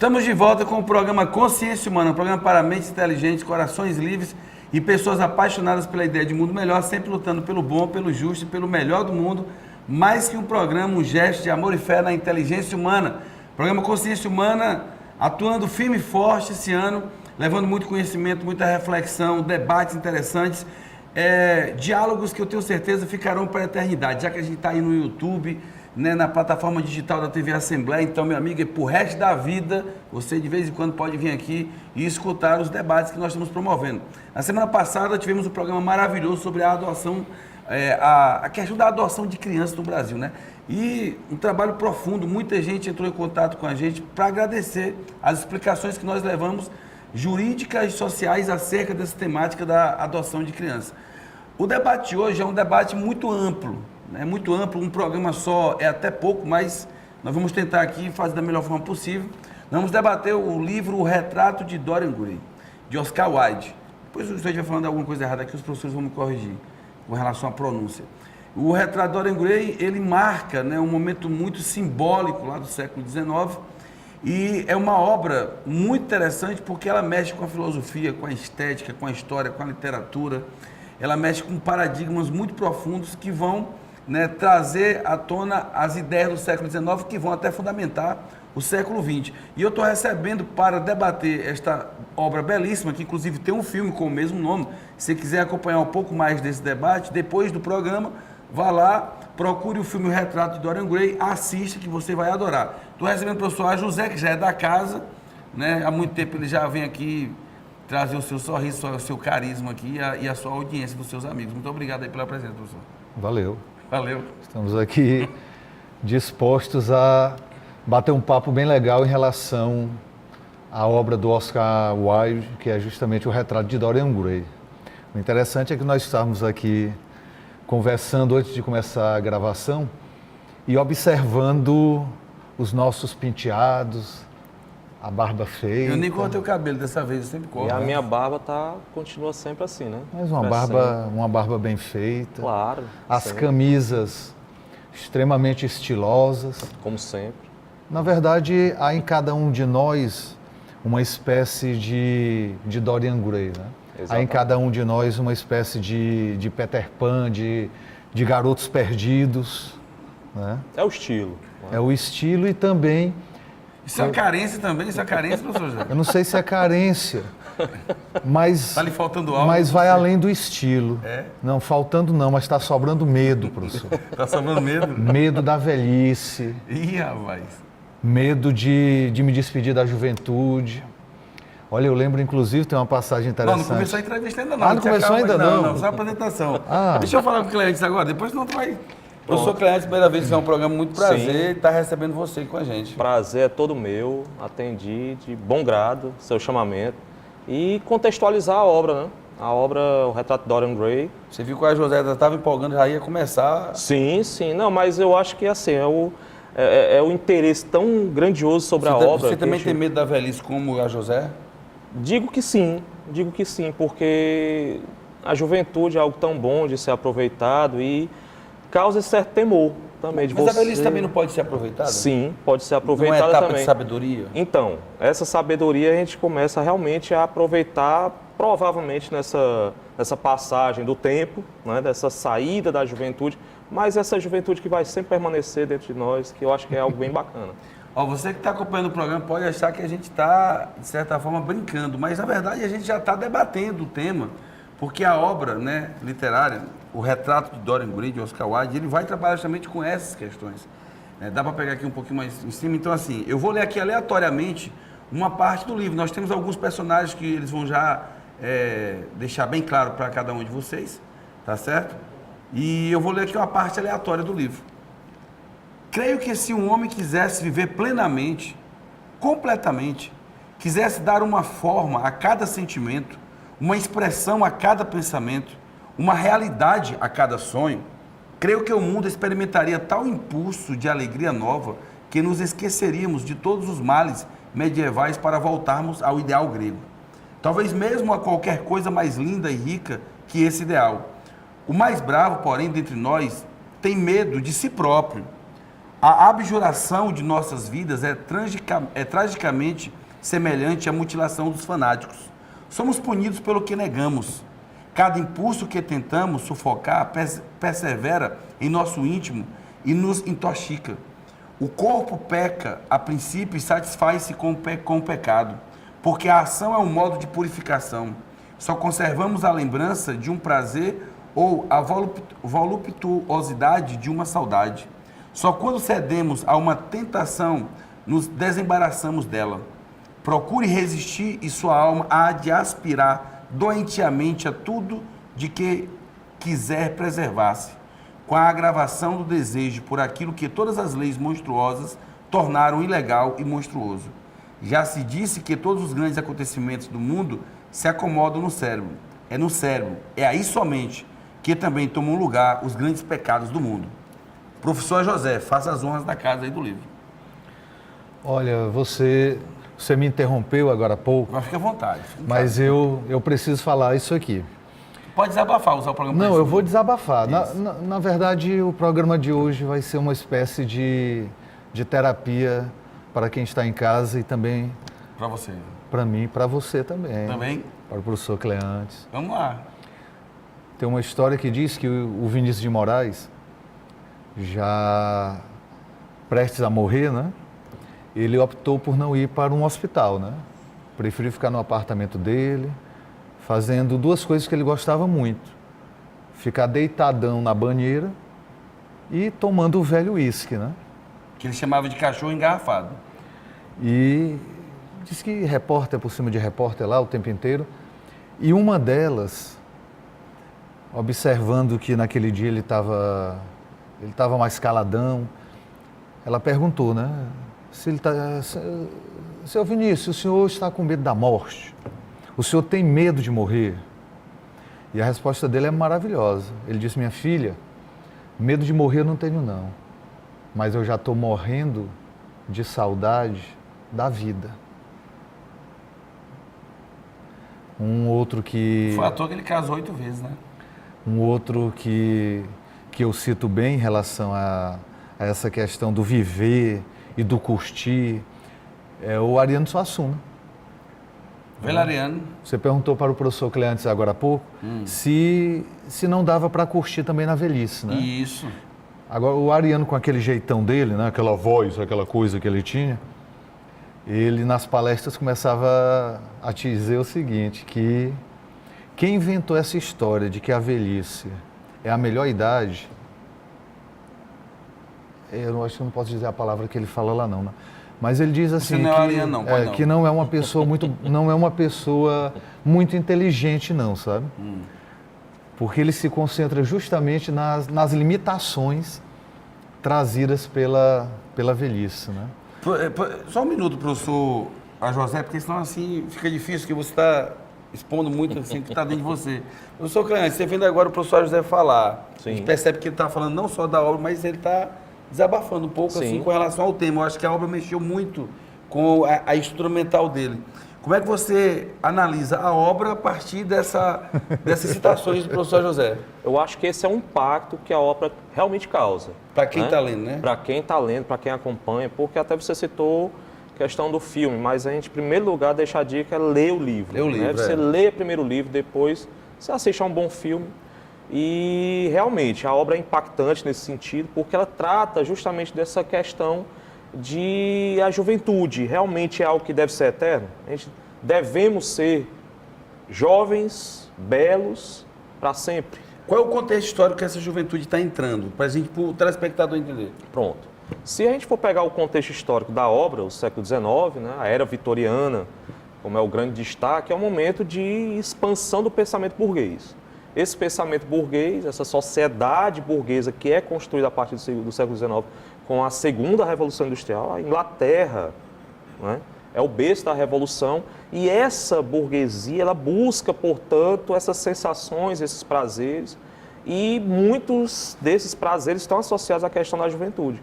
Estamos de volta com o programa Consciência Humana, um programa para mentes inteligentes, corações livres e pessoas apaixonadas pela ideia de mundo melhor, sempre lutando pelo bom, pelo justo e pelo melhor do mundo. Mais que um programa, um gesto de amor e fé na inteligência humana. Programa Consciência Humana atuando firme e forte esse ano, levando muito conhecimento, muita reflexão, debates interessantes, diálogos que eu tenho certeza ficarão para a eternidade, já que a gente está aí no YouTube, né, na plataforma digital da TV Assembleia. Então, meu amigo, pro resto da vida, você de vez em quando pode vir aqui e escutar os debates que nós estamos promovendo. Na semana passada tivemos um programa maravilhoso sobre a adoção, a questão da adoção de crianças no Brasil, né? E um trabalho profundo, muita gente entrou em contato com a gente para agradecer as explicações que nós levamos jurídicas e sociais acerca dessa temática da adoção de crianças. O debate de hoje é um debate muito amplo, né? Muito amplo, um programa só é até pouco, mas nós vamos tentar aqui fazer da melhor forma possível. Nós vamos debater o livro O Retrato de Dorian Gray, de Oscar Wilde. Depois, se eu estiver falando alguma coisa errada aqui, os professores vão me corrigir com relação à pronúncia. O Retrato de Dorian Gray, ele marca, né, um momento muito simbólico lá do século XIX, e é uma obra muito interessante porque ela mexe com a filosofia, com a estética, com a história, com a literatura. Ela mexe com paradigmas muito profundos que vão, né, trazer à tona as ideias do século XIX que vão até fundamentar o século XX. E eu estou recebendo para debater esta obra belíssima, que inclusive tem um filme com o mesmo nome. Se quiser acompanhar um pouco mais desse debate, depois do programa, vá lá, procure o filme O Retrato de Dorian Gray, assista que você vai adorar. Estou recebendo o professor José, que já é da casa, né? Há muito tempo ele já vem aqui trazer o seu sorriso, o seu carisma aqui e a sua audiência dos seus amigos. Muito obrigado aí pela presença, professor. Valeu. Valeu. Estamos aqui dispostos a bater um papo bem legal em relação à obra do Oscar Wilde, que é justamente O Retrato de Dorian Gray. O interessante é que nós estamos aqui conversando antes de começar a gravação e observando os nossos penteados, a barba feita. Eu nem cortei o cabelo dessa vez, eu sempre corto. E a minha barba continua sempre assim, né? Mas uma barba bem feita. Claro. As sempre. Camisas extremamente estilosas. Como sempre. Na verdade, há em cada um de nós uma espécie de Dorian Gray, né? Exatamente. Há em cada um de nós uma espécie de Peter Pan, de garotos perdidos, né? É o estilo. É o estilo e também... Isso é uma carência também? Isso é carência, professor José? Eu não sei se é carência, mas... Está lhe faltando algo? Mas vai além do estilo. É? Não, faltando não, mas está sobrando medo, professor. Está sobrando medo? Medo da velhice. Ih, rapaz. Medo de me despedir da juventude. Olha, eu lembro, inclusive, tem uma passagem interessante. Não começou a entrevista ainda não. Ah, não começou ainda não? Não, só a apresentação. Ah. Deixa eu falar com o Cleantes agora, depois não tu vai... Professor Cleantes, primeira vez que é um programa, muito prazer estar recebendo você aqui com a gente. Prazer é todo meu, atendi de bom grado seu chamamento e contextualizar a obra, né? A obra O Retrato de Dorian Gray. Você viu que a José estava empolgando, já ia começar... Sim, não, mas eu acho que assim, é o interesse tão grandioso sobre a obra. Você também tem medo da velhice como a José? Digo que sim, porque a juventude é algo tão bom de ser aproveitado e causa esse certo temor também de você. Mas a velhice também não pode ser aproveitada? Sim, pode ser aproveitada também. Uma etapa também. de sabedoria? Então, essa sabedoria a gente começa realmente a aproveitar provavelmente nessa passagem do tempo, né, dessa saída da juventude, mas essa juventude que vai sempre permanecer dentro de nós, que eu acho que é algo bem bacana. Ó, você que está acompanhando o programa pode achar que a gente está, de certa forma, brincando, mas na verdade a gente já está debatendo o tema, porque a obra, né, literária, O Retrato de Dorian Gray, de Oscar Wilde, ele vai trabalhar justamente com essas questões. Dá para pegar aqui um pouquinho mais em cima. Então, assim, eu vou ler aqui aleatoriamente uma parte do livro. Nós temos alguns personagens que eles vão já deixar bem claro para cada um de vocês, tá certo? E eu vou ler aqui uma parte aleatória do livro. Creio que se um homem quisesse viver plenamente, completamente, quisesse dar uma forma a cada sentimento, uma expressão a cada pensamento, uma realidade a cada sonho, creio que o mundo experimentaria tal impulso de alegria nova que nos esqueceríamos de todos os males medievais para voltarmos ao ideal grego. Talvez mesmo a qualquer coisa mais linda e rica que esse ideal. O mais bravo, porém, dentre nós, tem medo de si próprio. A abjuração de nossas vidas é tragicamente semelhante à mutilação dos fanáticos. Somos punidos pelo que negamos. Cada impulso que tentamos sufocar persevera em nosso íntimo e nos intoxica. O corpo peca a princípio e satisfaz-se com o pecado, porque a ação é um modo de purificação. Só conservamos a lembrança de um prazer ou a voluptuosidade de uma saudade. Só quando cedemos a uma tentação, nos desembaraçamos dela. Procure resistir e sua alma há de aspirar doentiamente a tudo de que quiser preservar-se, com a agravação do desejo por aquilo que todas as leis monstruosas tornaram ilegal e monstruoso. Já se disse que todos os grandes acontecimentos do mundo se acomodam no cérebro. É no cérebro, é aí somente, que também tomam lugar os grandes pecados do mundo. Professor José, faça as honras da casa aí do livro. Olha, você me interrompeu agora há pouco, Mas fique à vontade. mas eu preciso falar isso aqui. Pode desabafar, usar o programa. Não, para eu isso. vou desabafar. Na verdade, o programa de hoje vai ser uma espécie de terapia para quem está em casa e também Para você. para mim e para você também. Também? Para o professor Cleantes. Vamos lá. Tem uma história que diz que o Vinícius de Moraes, já prestes a morrer, né? Ele optou por não ir para um hospital, né? Preferiu ficar no apartamento dele, fazendo duas coisas que ele gostava muito. Ficar deitadão na banheira e tomando o velho uísque, né? Que ele chamava de cachorro engarrafado. E diz que repórter por cima de repórter lá o tempo inteiro. E uma delas, observando que naquele dia ele estava mais caladão, ela perguntou, né? Seu Vinícius, o senhor está com medo da morte? O senhor tem medo de morrer? E a resposta dele é maravilhosa. Ele disse, minha filha, medo de morrer eu não tenho não, mas eu já estou morrendo de saudade da vida. Um outro que... Foi à toa que ele casou 8 vezes, né? Um outro que eu cito bem em relação a essa questão do viver e do curtir é o Ariano Suassuna. Velariano. Você perguntou para o professor Cleantes agora há pouco se não dava para curtir também na velhice, né? Isso. Agora, o Ariano, com aquele jeitão dele, né? Aquela voz, aquela coisa que ele tinha, ele nas palestras começava a te dizer o seguinte, que quem inventou essa história de que a velhice é a melhor idade, eu acho que eu não posso dizer a palavra que ele fala lá não, né? Mas ele diz assim Você não é Ariano, não, pode não. que não é uma pessoa muito inteligente não, sabe? Porque ele se concentra justamente nas limitações trazidas pela velhice, né? Só um minuto, professor José, porque senão assim fica difícil, que você está expondo muito assim, o que está dentro de você. Professor Cleantes, você vendo agora o professor José falar, Sim. a gente percebe que ele está falando não só da obra, mas ele está desabafando um pouco assim, Sim. com relação ao tema. Eu acho que a obra mexeu muito com a estrutura mental dele. Como é que você analisa a obra a partir dessas citações do professor José? Eu acho que esse é um impacto que a obra realmente causa. Para quem está lendo, né? Para quem está lendo, para quem acompanha, porque até você citou a questão do filme, mas a gente, em primeiro lugar, deixa a dica é ler o livro. Ler o livro, Você lê primeiro o livro, depois você assiste a um bom filme. E realmente a obra é impactante nesse sentido, porque ela trata justamente dessa questão de a juventude realmente é algo que deve ser eterno. A gente devemos ser jovens, belos, para sempre. Qual é o contexto histórico que essa juventude está entrando? Para o telespectador entender. Pronto. Se a gente for pegar o contexto histórico da obra, o século XIX, né, a era vitoriana, como é o grande destaque, é um momento de expansão do pensamento burguês. Esse pensamento burguês, essa sociedade burguesa que é construída a partir do século XIX com a segunda Revolução Industrial, a Inglaterra, né, é o berço da Revolução, e essa burguesia ela busca, portanto, essas sensações, esses prazeres, e muitos desses prazeres estão associados à questão da juventude.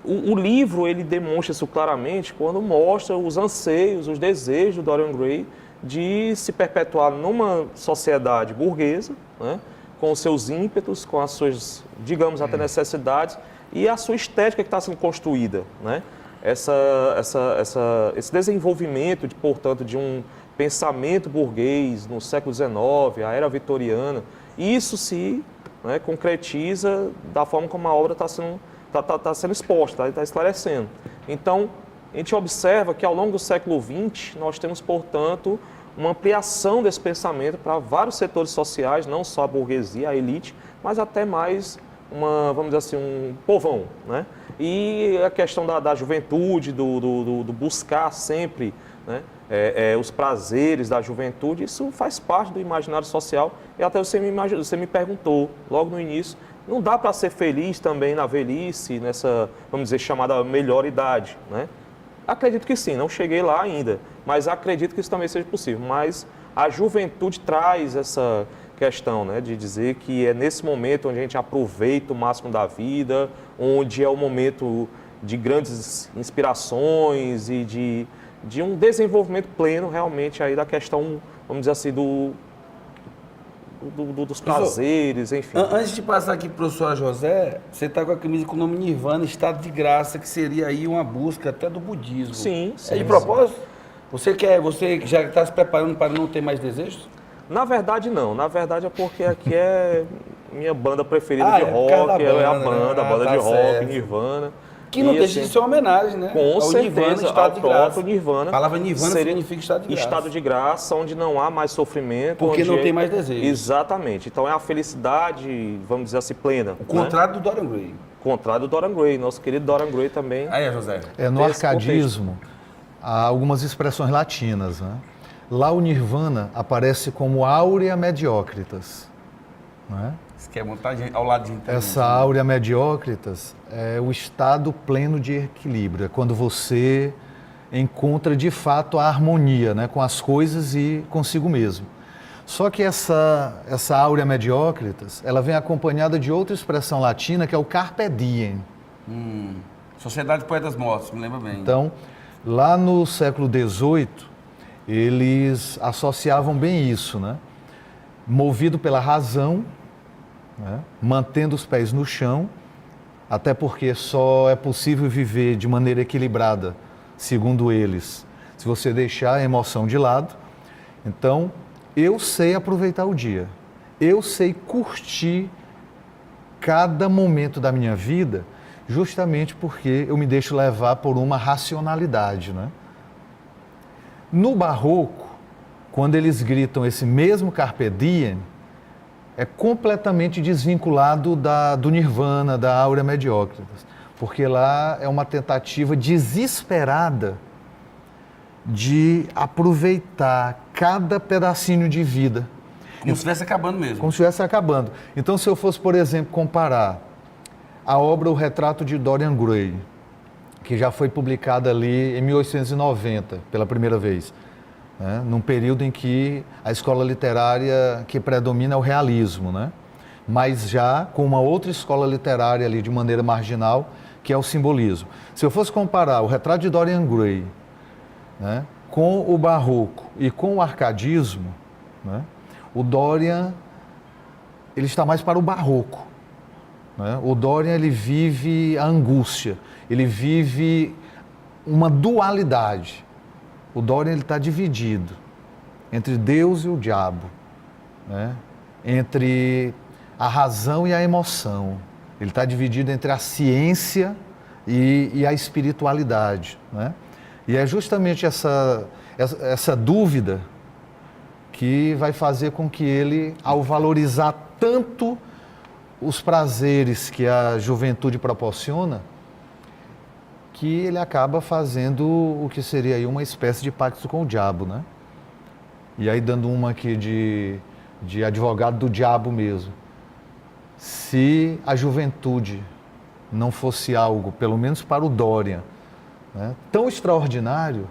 O livro ele demonstra isso claramente quando mostra os anseios, os desejos do Dorian Gray de se perpetuar numa sociedade burguesa, né, com os seus ímpetos, com as suas, digamos, até necessidades, e a sua estética que está sendo construída, né? Esse desenvolvimento, portanto, de um pensamento burguês no século XIX, a era vitoriana, isso se, né, concretiza da forma como a obra está sendo exposta, está esclarecendo. Então, a gente observa que ao longo do século XX, nós temos, portanto, uma ampliação desse pensamento para vários setores sociais, não só a burguesia, a elite, mas até mais vamos dizer assim, um povão, né? E a questão da juventude, do buscar sempre, né, os prazeres da juventude, isso faz parte do imaginário social. E até você me perguntou logo no início, não dá para ser feliz também na velhice, nessa, vamos dizer, chamada melhor idade, né? Acredito que sim, não cheguei lá ainda, mas acredito que isso também seja possível. Mas a juventude traz essa questão, né, de dizer que é nesse momento onde a gente aproveita o máximo da vida, onde é o momento de grandes inspirações e de um desenvolvimento pleno realmente aí da questão, vamos dizer assim, dos prazeres, enfim. Antes de passar aqui para o professor José, você está com a camisa com o nome Nirvana, estado de graça, que seria aí uma busca até do budismo. Sim, sim. É de propósito? Você já está se preparando para não ter mais desejos? Na verdade, não. Na verdade, é porque aqui é minha banda preferida de rock, é a banda de rock, certo. Nirvana. Que não deixa de ser uma homenagem, né? Com certeza, Nirvana, estado de graça. Nirvana. A palavra Nirvana significa estado de graça. Estado de graça, onde não há mais sofrimento. Porque não tem mais desejo. Exatamente. Então é a felicidade, vamos dizer assim, plena. O contrário, né, do Dorian Gray. O contrário do Dorian Gray, nosso querido Dorian Gray também. Aí, José. No arcadismo, há algumas expressões latinas, né? Lá o Nirvana aparece como áurea mediocritas, não é? Você quer montar ao lado de inteligência. Essa áurea mediocritas é o estado pleno de equilíbrio, é quando você encontra de fato a harmonia, né, com as coisas e consigo mesmo. Só que essa áurea mediocritas, ela vem acompanhada de outra expressão latina que é o carpe diem. Sociedade de Poetas Mortos, me lembra bem. Então, lá no século XVIII, eles associavam bem isso, né? Movido pela razão, né? Mantendo os pés no chão, até porque só é possível viver de maneira equilibrada, segundo eles, se você deixar a emoção de lado. Então, eu sei aproveitar o dia, eu sei curtir cada momento da minha vida, justamente porque eu me deixo levar por uma racionalidade, né? No barroco, quando eles gritam esse mesmo carpe diem, é completamente desvinculado do nirvana, da áurea mediocritas, porque lá é uma tentativa desesperada de aproveitar cada pedacinho de vida. Como se estivesse acabando mesmo. Como se estivesse acabando. Então, se eu fosse, por exemplo, comparar a obra O Retrato de Dorian Gray, que já foi publicada ali em 1890, pela primeira vez, né? Num período em que a escola literária que predomina é o realismo, né? Mas já com uma outra escola literária ali de maneira marginal, que é o simbolismo. Se eu fosse comparar o Retrato de Dorian Gray, né, com o barroco e com o arcadismo, né, o Dorian ele está mais para o barroco, né? O Dorian ele vive a angústia, ele vive uma dualidade. O Dorian ele está dividido entre Deus e o diabo, né? Entre a razão e a emoção. Ele está dividido entre a ciência e a espiritualidade, né? E é justamente essa dúvida que vai fazer com que ele, ao valorizar tanto os prazeres que a juventude proporciona, que ele acaba fazendo o que seria aí uma espécie de pacto com o diabo, né? E aí dando uma aqui de advogado do diabo mesmo. Se a juventude não fosse algo, pelo menos para o Dorian, né, tão extraordinário,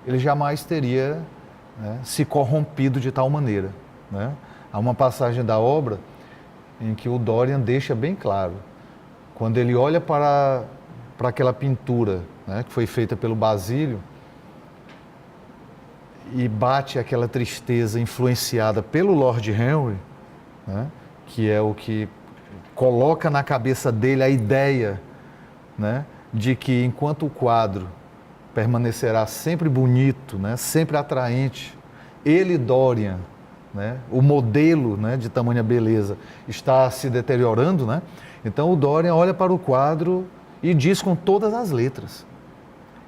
ele jamais teria, né, se corrompido de tal maneira, né? Há uma passagem da obra em que o Dorian deixa bem claro, quando ele olha para aquela pintura, né, que foi feita pelo Basílio, e bate aquela tristeza influenciada pelo Lord Henry, né, que é o que coloca na cabeça dele a ideia, né, de que enquanto o quadro permanecerá sempre bonito, né, sempre atraente, ele, Dorian, né, o modelo, né, de tamanha beleza, está se deteriorando, né? Então o Dorian olha para o quadro e diz com todas as letras: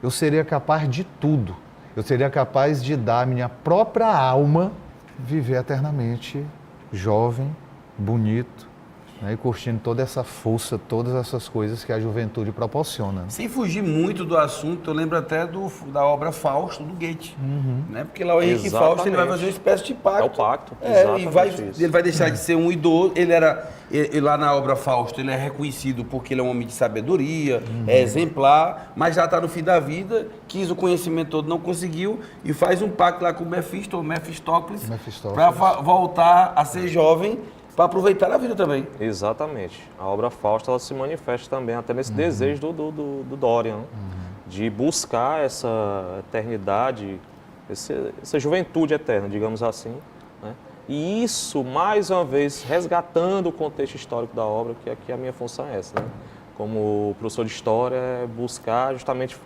eu seria capaz de tudo, eu seria capaz de dar minha própria alma, viver eternamente jovem, bonito, né, e curtindo toda essa força, todas essas coisas que a juventude proporciona. Sem fugir muito do assunto, eu lembro até da obra Fausto, do Goethe. Né? Porque lá o Henrique Fausto ele vai fazer uma espécie de pacto. É o pacto, ele vai deixar de ser um idoso. Ele lá na obra Fausto, ele é reconhecido porque ele é um homem de sabedoria, é exemplar, mas já está no fim da vida, quis o conhecimento todo, não conseguiu, e faz um pacto lá com o Mefistófeles, para voltar a ser jovem, para aproveitar a vida também. Exatamente. A obra Fausto, ela se manifesta também até nesse desejo do Dorian, de buscar essa eternidade, essa juventude eterna, digamos assim, né? E isso, mais uma vez, resgatando o contexto histórico da obra, que aqui a minha função é essa, né? Como professor de História, é buscar justamente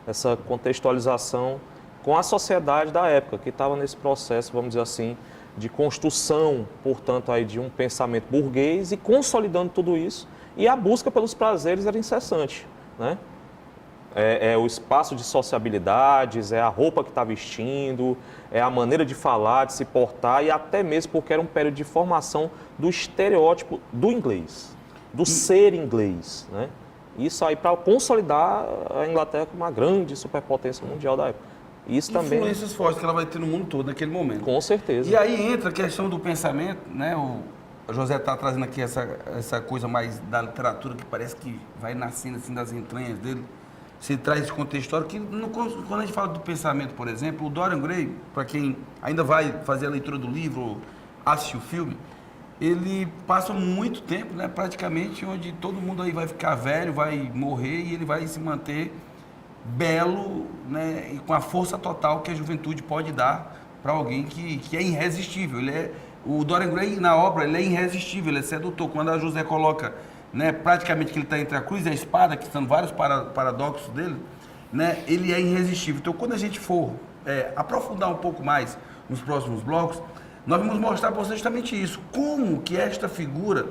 essa contextualização com a sociedade da época, que estava nesse processo, vamos dizer assim, de construção, portanto, aí, de um pensamento burguês e consolidando tudo isso. E a busca pelos prazeres era incessante, né? É o espaço de sociabilidades, é a roupa que está vestindo, é a maneira de falar, de se portar, e até mesmo porque era um período de formação do estereótipo do inglês, do ser inglês, né? Isso aí para consolidar a Inglaterra como uma grande superpotência mundial da época. Isso também. Influências fortes que ela vai ter no mundo todo naquele momento. Com certeza. E aí entra a questão do pensamento, né? O José está trazendo aqui essa coisa mais da literatura que parece que vai nascendo assim das entranhas dele. Se traz esse contexto histórico, que quando a gente fala do pensamento, por exemplo, o Dorian Gray, para quem ainda vai fazer a leitura do livro, assistir o filme, ele passa muito tempo, né? Praticamente, onde todo mundo aí vai ficar velho, vai morrer e ele vai se manter belo, né, e com a força total que a juventude pode dar para alguém que é irresistível. O Dorian Gray, na obra, ele é irresistível, ele é sedutor. Quando a José coloca, né, praticamente que ele está entre a cruz e a espada, que são vários paradoxos dele, né, ele é irresistível. Então, quando a gente for aprofundar um pouco mais nos próximos blocos, nós vamos mostrar para vocês justamente isso, como que esta figura,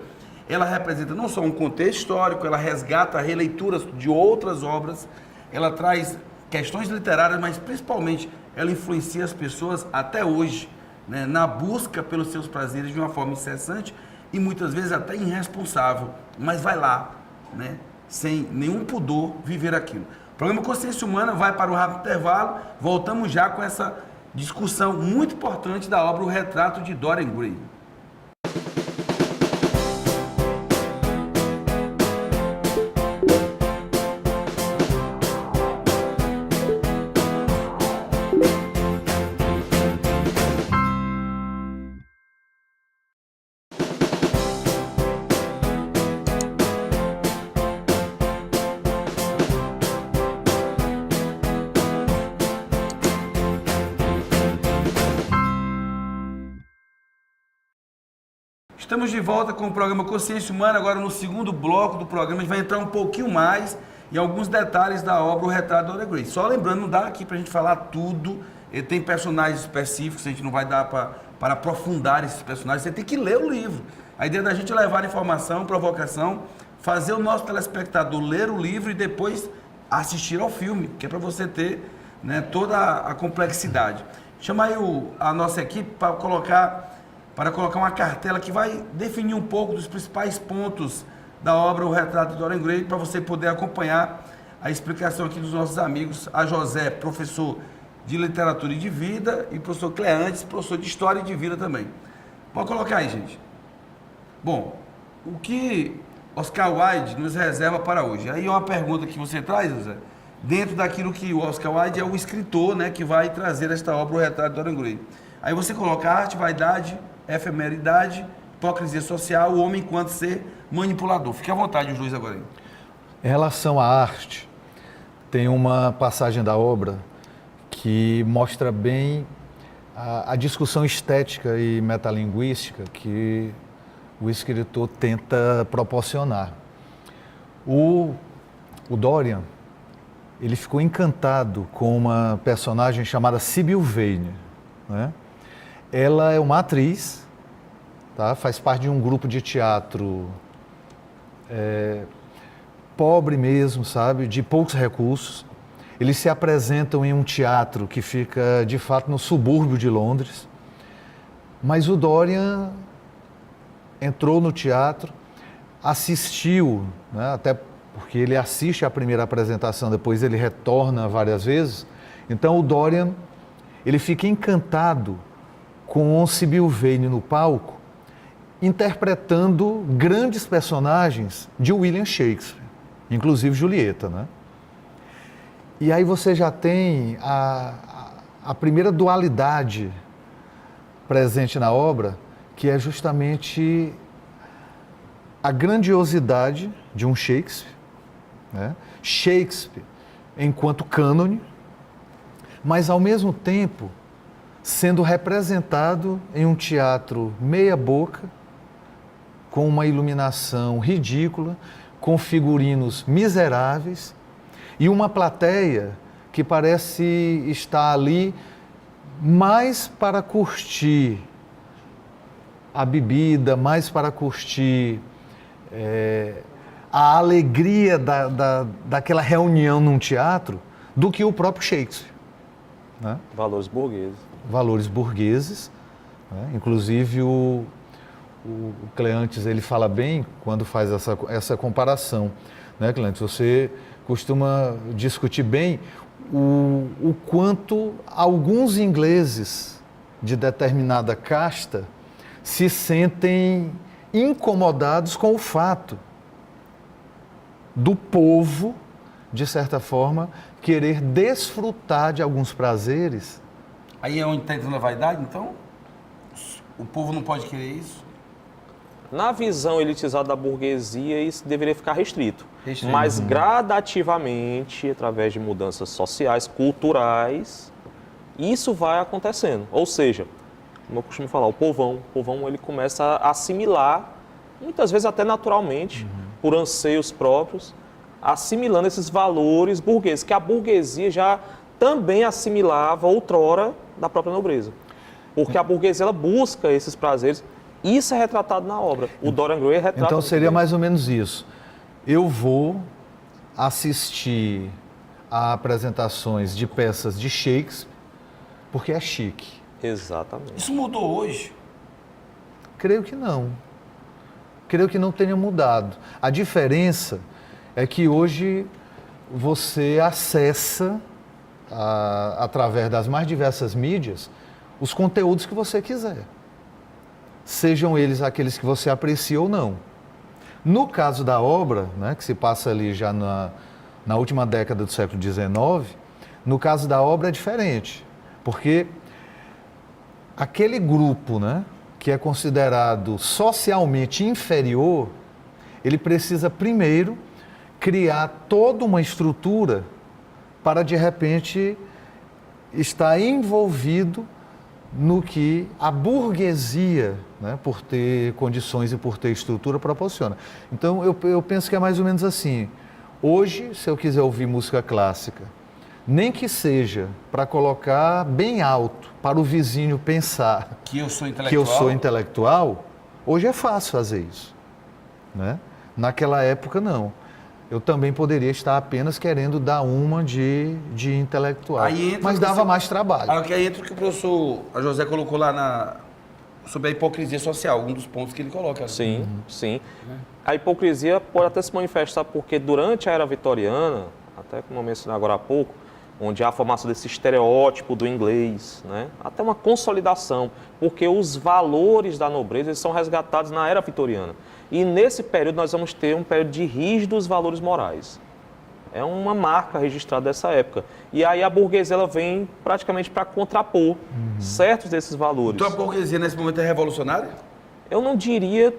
ela representa não só um contexto histórico, ela resgata releituras de outras obras, ela traz questões literárias, mas principalmente ela influencia as pessoas até hoje, né, na busca pelos seus prazeres de uma forma incessante e muitas vezes até irresponsável, mas vai lá, né, sem nenhum pudor, viver aquilo. O programa Consciência Humana vai para um rápido intervalo, voltamos já com essa discussão muito importante da obra O Retrato de Dorian Gray. Estamos de volta com o programa Consciência Humana, agora no segundo bloco do programa, a gente vai entrar um pouquinho mais em alguns detalhes da obra O Retrato de Dorian Gray. Só lembrando, não dá aqui para a gente falar tudo, ele tem personagens específicos, a gente não vai dar para aprofundar esses personagens, você tem que ler o livro. A ideia da gente é levar informação, provocação, fazer o nosso telespectador ler o livro e depois assistir ao filme, que é para você ter, né, toda a complexidade. Chama aí a nossa equipe para colocar uma cartela que vai definir um pouco dos principais pontos da obra O Retrato de Dorian Gray, para você poder acompanhar a explicação aqui dos nossos amigos, a José, professor de literatura e de vida, e o professor Cleantes, professor de história e de vida também. Pode colocar aí, gente. Bom, o que Oscar Wilde nos reserva para hoje? Aí é uma pergunta que você traz, José, dentro daquilo que o Oscar Wilde é o escritor, né, que vai trazer esta obra, O Retrato de Dorian Gray. Aí você coloca arte, vaidade, efemeridade, hipocrisia social, o homem enquanto ser manipulador. Fique à vontade, os dois agora aí. Em relação à arte, tem uma passagem da obra que mostra bem a discussão estética e metalinguística que o escritor tenta proporcionar. O Dorian, ele ficou encantado com uma personagem chamada Sybil Vane, né? Ela é uma atriz, tá? Faz parte de um grupo de teatro pobre mesmo, sabe? De poucos recursos. Eles se apresentam em um teatro que fica, de fato, no subúrbio de Londres. Mas o Dorian entrou no teatro, assistiu, né? Até porque ele assiste a primeira apresentação, depois ele retorna várias vezes. Então o Dorian, ele fica encantado com Sybil Vane no palco, interpretando grandes personagens de William Shakespeare, inclusive Julieta, né? E aí você já tem a primeira dualidade presente na obra, que é justamente a grandiosidade de um Shakespeare, né? Shakespeare enquanto cânone, mas ao mesmo tempo sendo representado em um teatro meia-boca, com uma iluminação ridícula, com figurinos miseráveis e uma plateia que parece estar ali mais para curtir a bebida, mais para curtir a alegria daquela reunião num teatro, do que o próprio Shakespeare, né? Valores burgueses. Valores burgueses, né? Inclusive o Cleantes, ele fala bem quando faz essa comparação, né, Cleantes? Você costuma discutir bem o quanto alguns ingleses de determinada casta se sentem incomodados com o fato do povo, de certa forma, querer desfrutar de alguns prazeres. Aí é onde está entrando a vaidade, então? O povo não pode querer isso? Na visão elitizada da burguesia, isso deveria ficar restrito. Mas gradativamente, através de mudanças sociais, culturais, isso vai acontecendo. Ou seja, como eu costumo falar, o povão ele começa a assimilar, muitas vezes até naturalmente, por anseios próprios, assimilando esses valores burgueses, que a burguesia já também assimilava outrora da própria nobreza. Porque a burguesia ela busca esses prazeres. Isso é retratado na obra. O Dorian Gray retrata... Então seria mais ou menos isso. Eu vou assistir a apresentações de peças de Shakespeare porque é chique. Exatamente. Isso mudou hoje? Creio que não. Creio que não tenha mudado. A diferença é que hoje você acessa, através das mais diversas mídias, os conteúdos que você quiser. Sejam eles aqueles que você aprecia ou não. No caso da obra, né, que se passa ali já na última década do século XIX, no caso da obra é diferente, porque aquele grupo, né, que é considerado socialmente inferior, ele precisa primeiro criar toda uma estrutura para, de repente, estar envolvido no que a burguesia, né, por ter condições e por ter estrutura, proporciona. Então, eu penso que é mais ou menos assim. Hoje, se eu quiser ouvir música clássica, nem que seja para colocar bem alto, para o vizinho pensar que eu sou intelectual, hoje é fácil fazer isso, né? Naquela época, não. Eu também poderia estar apenas querendo dar uma de intelectual, mas dava mais trabalho. Aí entra o que o professor José colocou lá sobre a hipocrisia social, um dos pontos que ele coloca. Sim, sim. A hipocrisia pode até se manifestar porque durante a era vitoriana, até como eu mencionei agora há pouco, onde há a formação desse estereótipo do inglês, né? Até uma consolidação, porque os valores da nobreza eles são resgatados na era vitoriana. E nesse período nós vamos ter um período de rígidos valores morais. É uma marca registrada dessa época. E aí a burguesia ela vem praticamente para contrapor certos desses valores. Então a burguesia nesse momento é revolucionária? Eu não diria,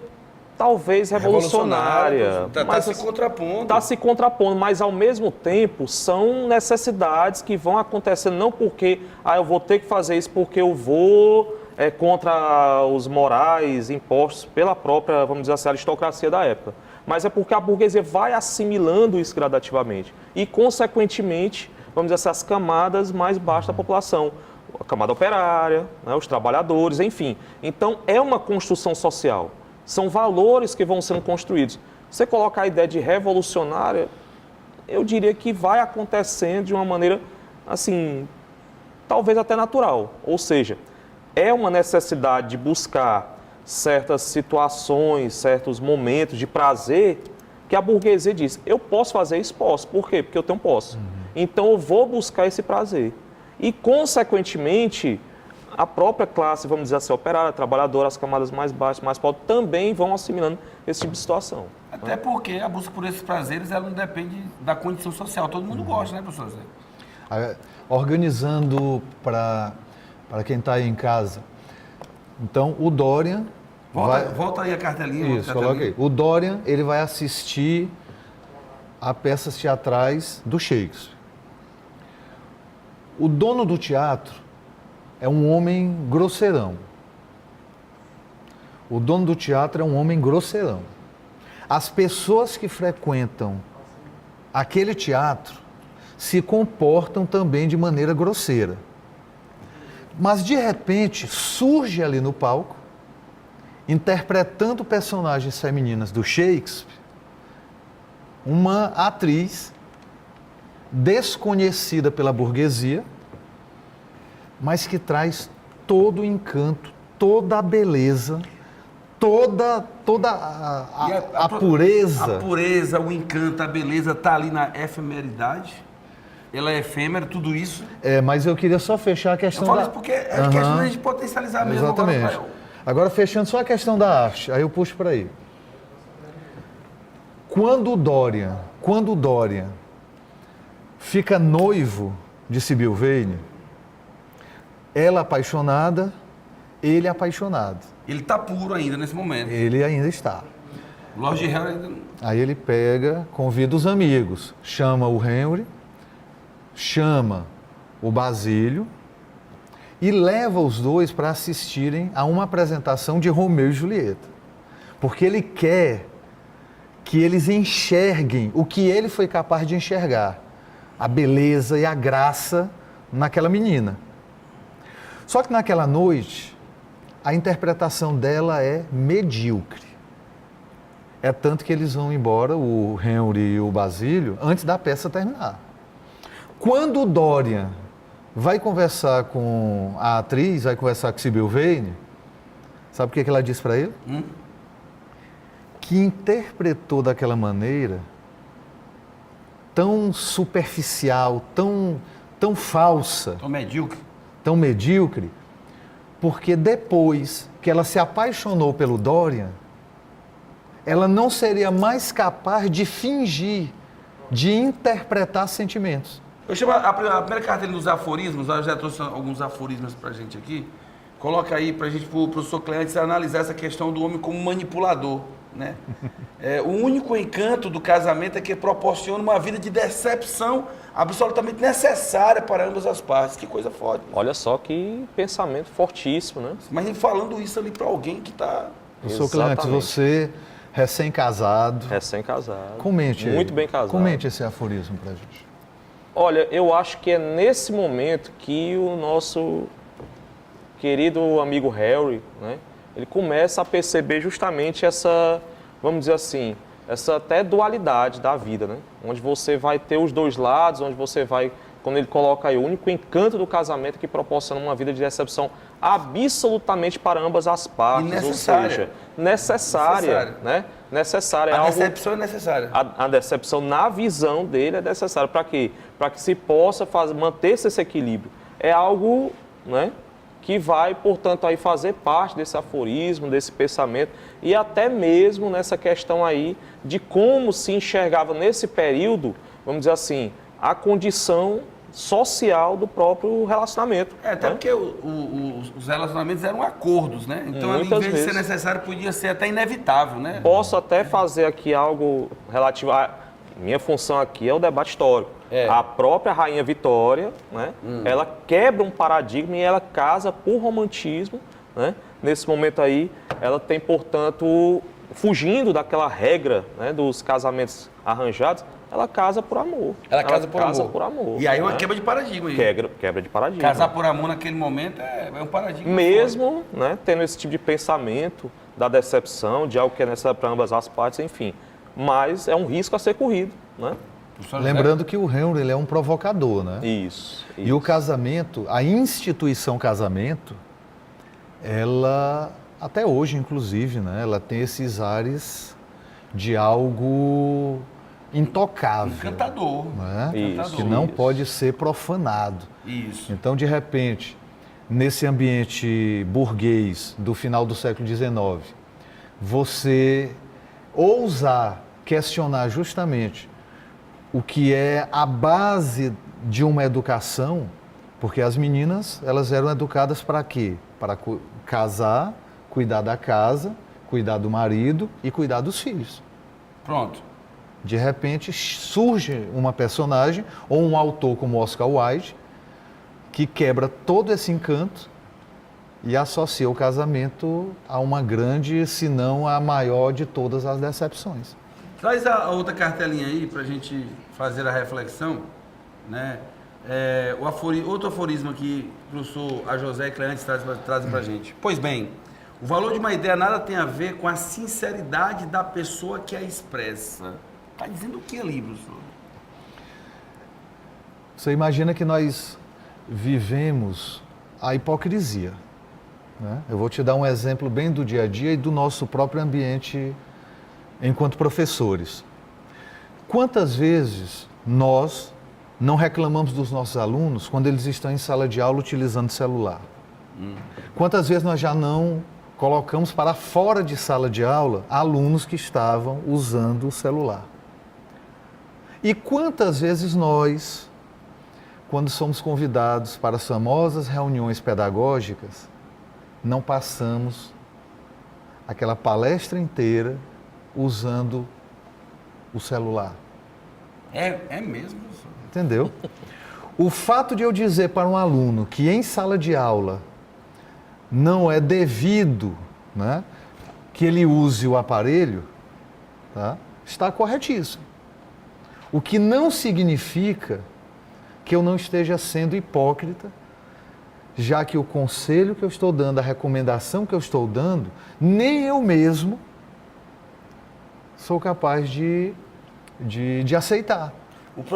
talvez, revolucionária. Está se contrapondo. Está se contrapondo, mas ao mesmo tempo são necessidades que vão acontecendo, não porque eu vou ter que fazer isso porque eu vou contra os morais impostos pela própria, vamos dizer assim, aristocracia da época. Mas é porque a burguesia vai assimilando isso gradativamente. E, consequentemente, vamos dizer assim, as camadas mais baixas da população. A camada operária, né, os trabalhadores, enfim. Então, é uma construção social. São valores que vão sendo construídos. Você coloca a ideia de revolucionária, eu diria que vai acontecendo de uma maneira, assim, talvez até natural. Ou seja, é uma necessidade de buscar certas situações, certos momentos de prazer que a burguesia diz, eu posso fazer isso? Posso. Por quê? Porque eu tenho posse. Então eu vou buscar esse prazer. E, consequentemente, a própria classe, vamos dizer assim, operária, trabalhadora, as camadas mais baixas, mais pobres, também vão assimilando esse tipo de situação. Até porque a busca por esses prazeres, ela não depende da condição social. Todo mundo gosta, né, professor Zé? Organizando para quem está aí em casa. Então, o Dorian... Volta aí a cartelinha. Isso, coloca aí. O Dorian, ele vai assistir a peças teatrais do Shakespeare. O dono do teatro é um homem grosseirão. O dono do teatro é um homem grosseirão. As pessoas que frequentam aquele teatro se comportam também de maneira grosseira. Mas, de repente, surge ali no palco, interpretando personagens femininas do Shakespeare, uma atriz desconhecida pela burguesia, mas que traz todo o encanto, toda a beleza, toda a pureza. A pureza, o encanto, a beleza está ali na efemeridade. Ela é efêmera, tudo isso. Mas eu queria só fechar a questão eu falo isso porque é questão de potencializar mesmo. Exatamente. Agora, fechando só a questão da arte, aí eu puxo para aí. Quando o Dorian fica noivo de Sibyl Vane, ela apaixonada, ele apaixonado. Ele está puro ainda nesse momento. Ele ainda está. Lord Henry ainda não... Aí ele pega, convida os amigos, chama o Henry, chama o Basílio e leva os dois para assistirem a uma apresentação de Romeu e Julieta. Porque ele quer que eles enxerguem o que ele foi capaz de enxergar, a beleza e a graça naquela menina. Só que naquela noite, a interpretação dela é medíocre. É tanto que eles vão embora, o Henry e o Basílio, antes da peça terminar. Quando o Dorian vai conversar com a atriz, vai conversar com Sibyl Vane, sabe o que ela disse para ele? Que interpretou daquela maneira tão superficial, tão falsa, tão medíocre, porque depois que ela se apaixonou pelo Dorian, ela não seria mais capaz de fingir, de interpretar sentimentos. Eu chamo a primeira carteira dos aforismos, eu já trouxe alguns aforismos pra gente aqui. Coloca aí pra gente, pro professor Cleantes, analisar essa questão do homem como manipulador, né? O único encanto do casamento é que proporciona uma vida de decepção absolutamente necessária para ambas as partes. Que coisa forte. Né? Olha só que pensamento fortíssimo, né? Mas falando isso ali pra alguém que tá... Professor Cleantes, você... Recém-casado. Recém-casado. Comente. Muito bem casado. Comente esse aforismo pra gente. Olha, eu acho que é nesse momento que o nosso querido amigo Harry, né, ele começa a perceber justamente essa, vamos dizer assim, essa até dualidade da vida, né? Onde você vai ter os dois lados, onde você vai, quando ele coloca aí o único encanto do casamento que proporciona uma vida de decepção absolutamente para ambas as partes, ou seja, necessária, né? Necessária. A decepção é necessária. A decepção na visão dele é necessária. Para quê? Para que se possa manter-se esse equilíbrio. É algo, né, que vai, portanto, aí fazer parte desse aforismo, desse pensamento, e até mesmo nessa questão aí de como se enxergava nesse período, vamos dizer assim, a condição social do próprio relacionamento. Até porque os relacionamentos eram acordos, né? Então, ali, em vez de ser necessário, podia ser até inevitável, né? Posso até fazer aqui algo relativo a... Minha função aqui é o debate histórico. A própria Rainha Vitória, né? Ela quebra um paradigma e ela casa por romantismo né? Nesse momento aí, ela tem, portanto, fugindo daquela regra, né, dos casamentos arranjados, ela casa por amor. Ela casa por amor. E aí é uma né? quebra de paradigma aí. Quebra de paradigma. Casar por amor naquele momento é um paradigma. Mesmo, né, tendo esse tipo de pensamento da decepção, de algo que é necessário para ambas as partes, enfim. Mas é um risco a ser corrido, né? Lembrando que o Henry ele é um provocador, né? Isso. E o casamento, a instituição casamento, ela, até hoje inclusive, né, ela tem esses ares de algo intocável. Encantador. Né? Isso, que não isso. pode ser profanado. Isso. Então, de repente, nesse ambiente burguês do final do século XIX, você ousar questionar justamente o que é a base de uma educação, porque as meninas, elas eram educadas para quê? Para casar, cuidar da casa, cuidar do marido e cuidar dos filhos. Pronto. De repente surge uma personagem ou um autor como Oscar Wilde que quebra todo esse encanto e associa o casamento a uma grande, se não a maior de todas as decepções. Traz a outra cartelinha aí para a gente fazer a reflexão, né? Outro aforismo aqui, o professor A. José Cleantes trazem para a gente. Pois bem, o valor de uma ideia nada tem a ver com a sinceridade da pessoa que a expressa. Está dizendo o que ali, professor? Você imagina que nós vivemos a hipocrisia, né? Eu vou te dar um exemplo bem do dia a dia e do nosso próprio ambiente enquanto professores. Quantas vezes nós não reclamamos dos nossos alunos quando eles estão em sala de aula utilizando celular? Quantas vezes nós já não colocamos para fora de sala de aula alunos que estavam usando o celular? E quantas vezes nós, quando somos convidados para as famosas reuniões pedagógicas, não passamos aquela palestra inteira usando o celular? É mesmo, professor? Entendeu? O fato de eu dizer para um aluno que em sala de aula não é devido, né, que ele use o aparelho, tá, está corretíssimo. O que não significa que eu não esteja sendo hipócrita, já que o conselho que eu estou dando, a recomendação que eu estou dando, nem eu mesmo sou capaz de aceitar.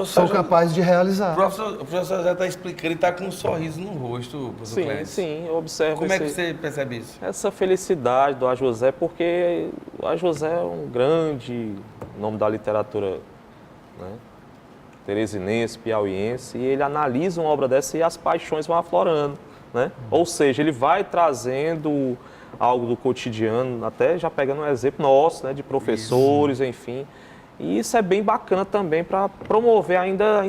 Sou capaz de realizar. O professor já está explicando e está com um sorriso no rosto, professor Cleantes. Sim, eu observo. Como é que você percebe isso? Essa felicidade do A. José, porque o A. José é um grande nome da literatura, né, teresinense, piauiense, e ele analisa uma obra dessa e as paixões vão aflorando, né? Ou seja, ele vai trazendo algo do cotidiano, até já pegando um exemplo nosso, né, de professores, enfim. E isso é bem bacana também para promover ainda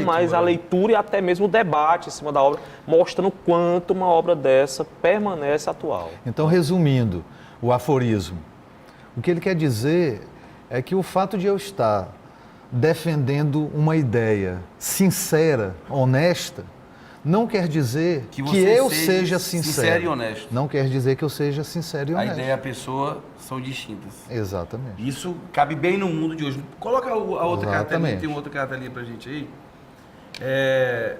mais a leitura e até mesmo o debate em cima da obra, mostrando quanto uma obra dessa permanece atual. Então, resumindo o aforismo, o que ele quer dizer é que o fato de eu estar defendendo uma ideia sincera, honesta, não quer dizer que eu seja sincero e honesto. Não quer dizer que eu seja sincero e honesto. A ideia e a pessoa são distintas. Exatamente. Isso cabe bem no mundo de hoje. Coloca a outra cartelinha, tem uma outra cartelinha pra gente aí.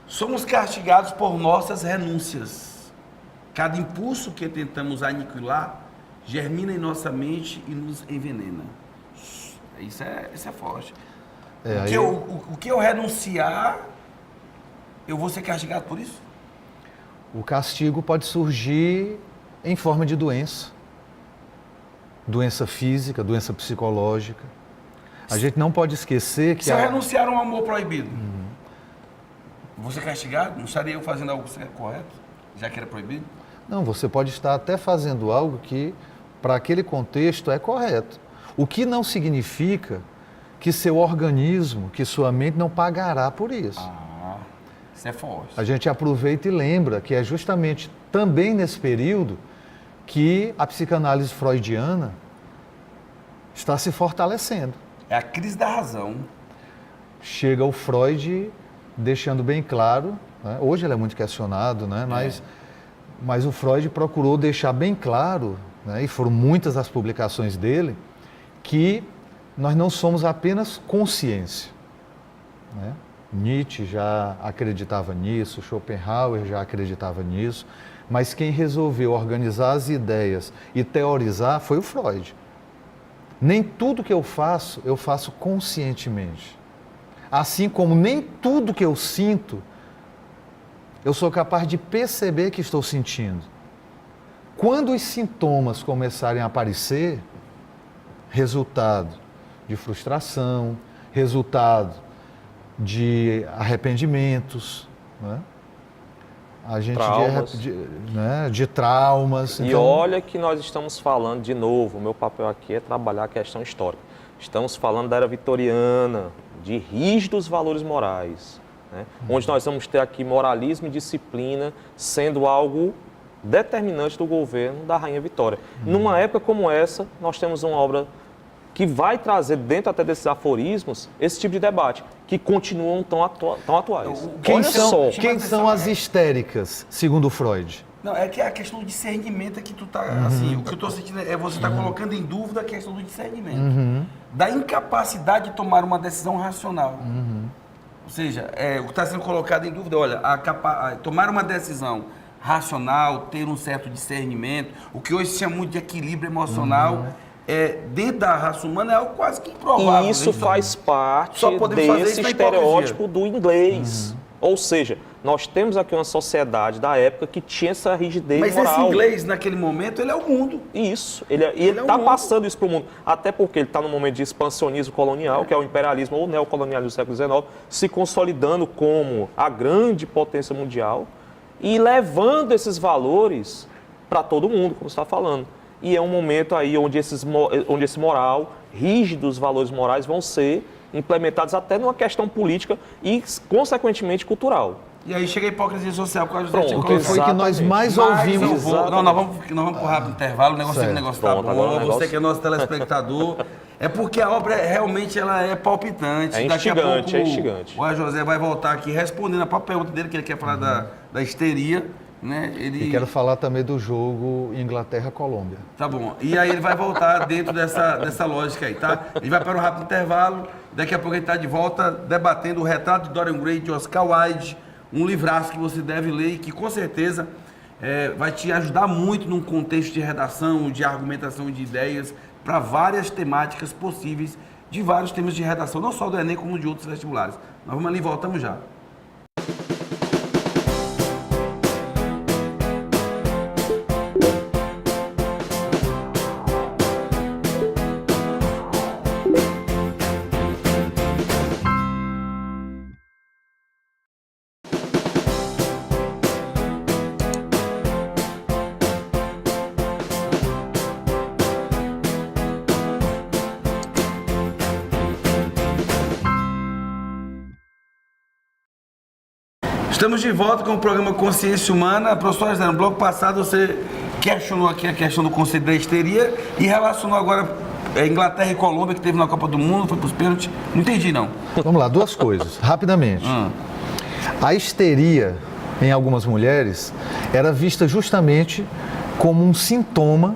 Somos castigados por nossas renúncias. Cada impulso que tentamos aniquilar germina em nossa mente e nos envenena. Isso é forte. O que eu renunciar, eu vou ser castigado por isso? O castigo pode surgir em forma de doença. Doença física, doença psicológica. A gente não pode esquecer que... Se eu renunciar a um amor proibido, vou ser castigado? Não estaria eu fazendo algo correto, já que era proibido? Não, você pode estar até fazendo algo que, para aquele contexto, é correto. O que não significa que seu organismo, que sua mente não pagará por isso. Isso é forte. A gente aproveita e lembra que é justamente também nesse período que a psicanálise freudiana está se fortalecendo. É a crise da razão. Chega o Freud deixando bem claro, né? Hoje ele é muito questionado, né? Mas Mas o Freud procurou deixar bem claro, né, e foram muitas as publicações dele, que nós não somos apenas consciência, né? Nietzsche já acreditava nisso, Schopenhauer já acreditava nisso, mas quem resolveu organizar as ideias e teorizar foi o Freud. Nem tudo que eu faço conscientemente. Assim como nem tudo que eu sinto, eu sou capaz de perceber que estou sentindo. Quando os sintomas começarem a aparecer, resultado de frustração, resultado de arrependimentos, né? A gente Traumas. de traumas. E olha que nós estamos falando, de novo, o meu papel aqui é trabalhar a questão histórica. Estamos falando da era vitoriana, de rígidos valores morais, né? Onde nós vamos ter aqui moralismo e disciplina sendo algo determinante do governo da Rainha Vitória. Numa época como essa, nós temos uma obra que vai trazer dentro até desses aforismos esse tipo de debate, que continuam tão atuais. Quem são as histéricas, segundo Freud? Não, é que a questão do discernimento é que tu tá, assim, o que eu estou sentindo é você tá colocando em dúvida a questão do discernimento, da incapacidade de tomar uma decisão racional. Ou seja, o que está sendo colocado em dúvida, olha, tomar uma decisão racional, ter um certo discernimento, o que hoje se chama muito de equilíbrio emocional, dentro da raça humana é algo quase que improvável. E isso faz parte desse estereótipo do inglês. Ou seja, nós temos aqui uma sociedade da época que tinha essa rigidez moral. Mas esse inglês, naquele momento, ele é o mundo. Isso. Ele está passando isso para o mundo. Até porque ele está num momento de expansionismo colonial, que é o imperialismo ou neocolonialismo do século XIX, se consolidando como a grande potência mundial e levando esses valores para todo mundo, como você está falando. E é um momento aí onde esse moral, rígidos valores morais, vão ser implementados até numa questão política e, consequentemente, cultural. E aí chega a hipocrisia social, por causa do que foi que nós mais ouvimos. Nós vamos pro rápido intervalo, o negócio tá bom, você que é nosso telespectador. É porque a obra realmente ela é palpitante. É instigante, O A. José vai voltar aqui respondendo a própria pergunta dele, que ele quer falar da histeria. Né? E quero falar também do jogo Inglaterra-Colômbia. Tá bom. E aí ele vai voltar dentro dessa lógica aí, tá? Ele vai para um rápido intervalo, daqui a pouco ele está de volta debatendo o Retrato de Dorian Gray de Oscar Wilde, um livraço que você deve ler e que com certeza vai te ajudar muito num contexto de redação, de argumentação de ideias para várias temáticas possíveis de vários temas de redação, não só do Enem como de outros vestibulares. Nós vamos ali e voltamos já. Estamos de volta com o programa Consciência Humana. Professor José, no bloco passado você questionou aqui a questão do conceito da histeria e relacionou agora Inglaterra e Colômbia, que teve na Copa do Mundo, foi para os pênaltis. Não entendi, não. Vamos lá, duas coisas, rapidamente. A histeria, em algumas mulheres, era vista justamente como um sintoma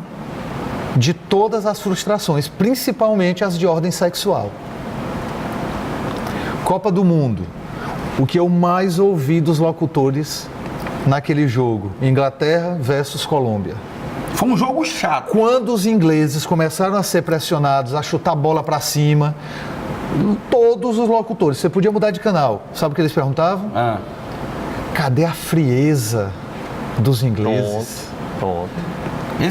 de todas as frustrações, principalmente as de ordem sexual. Copa do Mundo. O que eu mais ouvi dos locutores naquele jogo, Inglaterra versus Colômbia. Foi um jogo chato. Quando os ingleses começaram a ser pressionados, a chutar a bola para cima, todos os locutores, você podia mudar de canal, sabe o que eles perguntavam? Cadê a frieza dos ingleses? Pronto.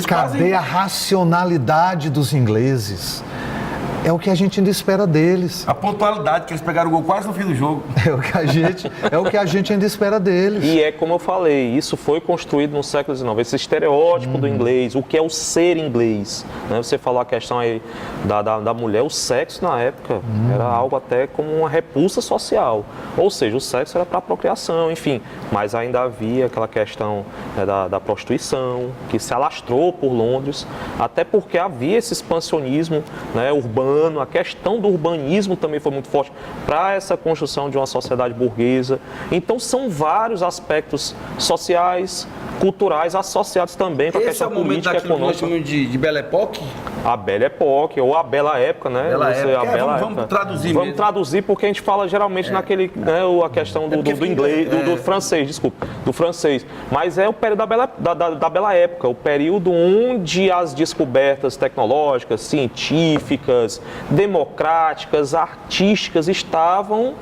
Cadê a racionalidade dos ingleses? É o que a gente ainda espera deles. A pontualidade, que eles pegaram o gol quase no fim do jogo. É o que a gente ainda espera deles. E é como eu falei, isso foi construído no século XIX, esse estereótipo do inglês, o que é o ser inglês. Né? Você falou a questão aí da mulher, o sexo na época era algo até como uma repulsa social. Ou seja, o sexo era para procriação, enfim. Mas ainda havia aquela questão da prostituição, que se alastrou por Londres, até porque havia esse expansionismo, né, urbano. A questão do urbanismo também foi muito forte para essa construção de uma sociedade burguesa. Então são vários aspectos sociais, culturais associados também com a Esse é questão o momento política e daquilo que nós econômica. chamamos de Belle Époque? A Belle Époque, ou a Bela Época, né? Bela Época. A Bela Vamos Época. traduzir Vamos mesmo. traduzir porque a gente fala geralmente naquele, né, a questão do porque inglês, do francês, desculpa, do francês. Mas é o período da Bela Época, o período onde as descobertas tecnológicas, científicas, democráticas, artísticas estavam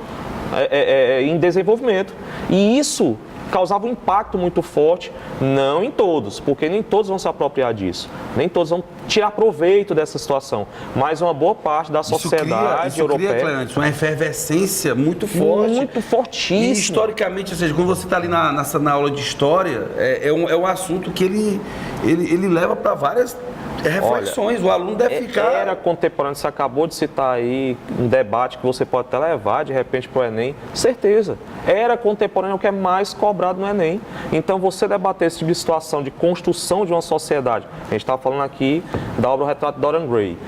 em desenvolvimento. E isso causava um impacto muito forte, não em todos, porque nem todos vão se apropriar disso, nem todos vão tirar proveito dessa situação, mas uma boa parte da sociedade europeia... Cria, Cleante, uma efervescência muito forte. Muito fortíssima. E historicamente, ou seja, quando você está ali na aula de história, é um assunto que ele leva para várias reflexões. Olha, o aluno deve ficar... Era contemporâneo, você acabou de citar aí um debate que você pode até levar de repente para o Enem, certeza. Era contemporâneo é o que é mais cobrado no Enem. Então você debater esse tipo de situação de construção de uma sociedade, a gente está falando aqui da obra O Retrato de Dorian Gray,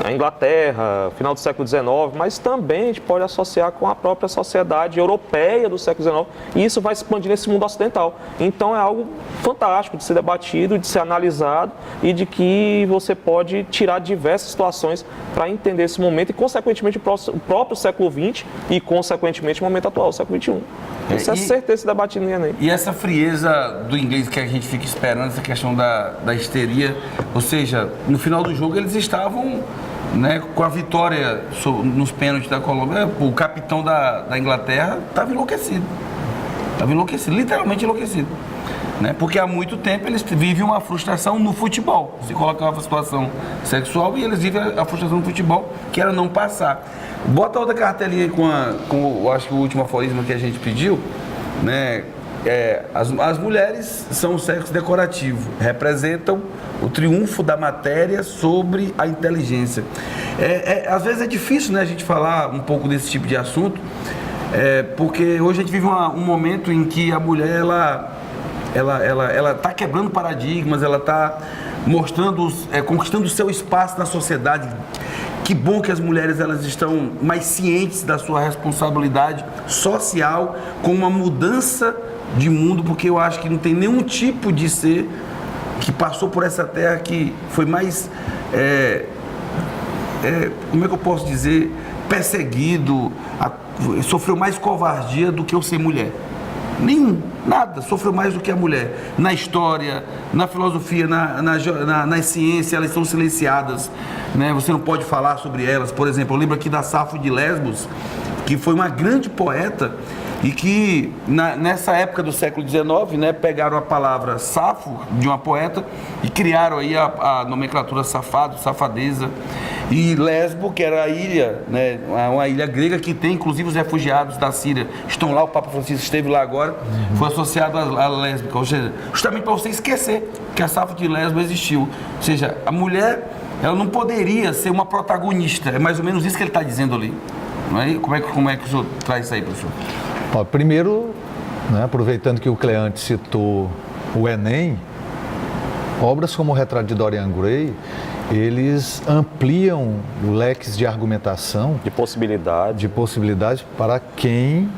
a Inglaterra, final do século XIX, mas também a gente pode associar com a própria sociedade europeia do século XIX, e isso vai expandir nesse mundo ocidental. Então é algo fantástico de ser debatido, de ser analisado e de que você pode tirar diversas situações para entender esse momento e, consequentemente, o próprio século XX e, consequentemente, o momento atual, o século XXI. Isso é certeza se debatido no Enem. E essa frieza do inglês que a gente fica esperando, essa questão da histeria, ou seja, no final do jogo eles estavam, né, com a vitória nos pênaltis da Colômbia, o capitão da Inglaterra estava enlouquecido. Estava enlouquecido, literalmente enlouquecido. Né? Porque há muito tempo eles vivem uma frustração no futebol. Se coloca uma situação sexual e eles vivem a frustração no futebol, que era não passar. Bota outra cartelinha com acho que o último aforismo que a gente pediu, né? As mulheres são o sexo decorativo, representam o triunfo da matéria sobre a inteligência. Às vezes é difícil, né, a gente falar um pouco desse tipo de assunto, porque hoje a gente vive um momento em que a mulher ela está quebrando paradigmas, ela está mostrando, conquistando o seu espaço na sociedade. Que bom que as mulheres elas estão mais cientes da sua responsabilidade social com uma mudança de mundo, porque eu acho que não tem nenhum tipo de ser que passou por essa terra que foi mais, como é que eu posso dizer, perseguido, sofreu mais covardia do que o ser mulher. Nenhum, nada, sofreu mais do que a mulher. Na história, na filosofia, na ciência, elas são silenciadas, né? Você não pode falar sobre elas. Por exemplo, eu lembro aqui da Safo de Lesbos, que foi uma grande poeta e que nessa época do século XIX, né, pegaram a palavra Safo, de uma poeta, e criaram aí a nomenclatura safado, safadeza. E Lesbo, que era a ilha, né, uma ilha grega que tem inclusive os refugiados da Síria, estão lá, o Papa Francisco esteve lá agora, foi associado à lésbica, ou seja, justamente para você esquecer que a Safo de Lesbo existiu. Ou seja, a mulher, ela não poderia ser uma protagonista, é mais ou menos isso que ele está dizendo ali. Não é? Como é que o senhor traz isso aí, professor? Ó, primeiro, né, aproveitando que o Cleante citou o Enem, obras como o Retrato de Dorian Gray, eles ampliam leques de argumentação, de possibilidades para quem